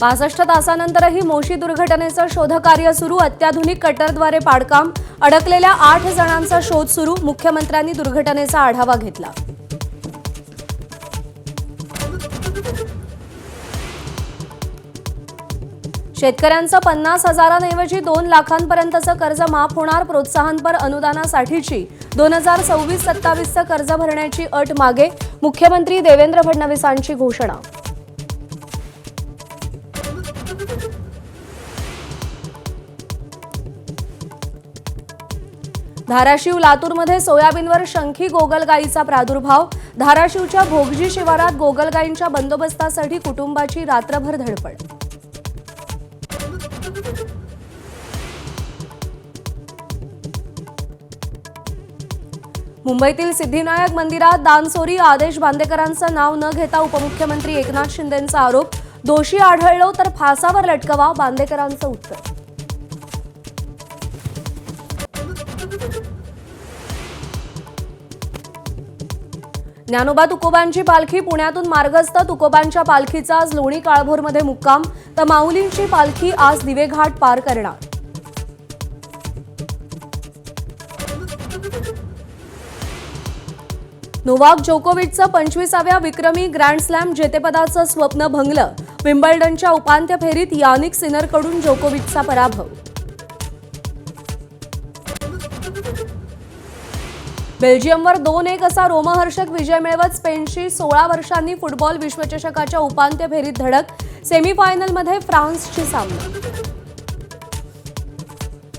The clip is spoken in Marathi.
65 तासानंतरही मोशी दुर्घटनेचं शोधकार्य सुरू. अत्याधुनिक कटरद्वारे पाडकाम. अडकलेल्या 8 जणांचा शोध सुरू. मुख्यमंत्र्यांनी दुर्घटनेचा आढावा घेतला. शेतकऱ्यांचं 50,000 ऐवजी 2 लाखांपर्यंतचं कर्ज माफ होणार. प्रोत्साहनपर अनुदानासाठीची 2026-27चं कर्ज भरण्याची अट मागे. मुख्यमंत्री देवेंद्र फडणवीसांची घोषणा. धाराशिव लातूरमध्ये सोयाबीनवर शंखी गोगलगाईचा प्रादुर्भाव. धाराशिवच्या भोगजी शिवारात गोगलगाईंच्या बंदोबस्तासाठी कुटुंबाची रात्रभर धडपड. मुंबईतील सिद्धिविनायक मंदिरात दानचोरी. आदेश बांदेकरांचं नाव न घेता उपमुख्यमंत्री एकनाथ शिंदेंचा आरोप. दोषी आढळलो तर फासावर लटकवा, बांदेकरांचं उत्तर. ज्ञानोबा तुकोबांची पालखी पुण्यातून मार्गस्थ. तुकोबांच्या पालखीचा आज लोणी काळभोरमध्ये मुक्काम, तर माऊलींची पालखी आज दिवेघाट पार करणार. नोवाक जोकोविचचं 25व्या विक्रमी ग्रँड स्लॅम जेतेपदाचं स्वप्न भंगलं. विम्बल्डनच्या उपांत्य फेरीत यानिक सिनरकडून जोकोविचचा पराभव. बेल्जियमवर 2-1 असा रोमहर्षक विजय मिळवत स्पेनशी 16 वर्षांनी फुटबॉल विश्वचषकाच्या उपांत्य फेरीत धडक. सेमीफायनलमध्ये फ्रान्सची सामना.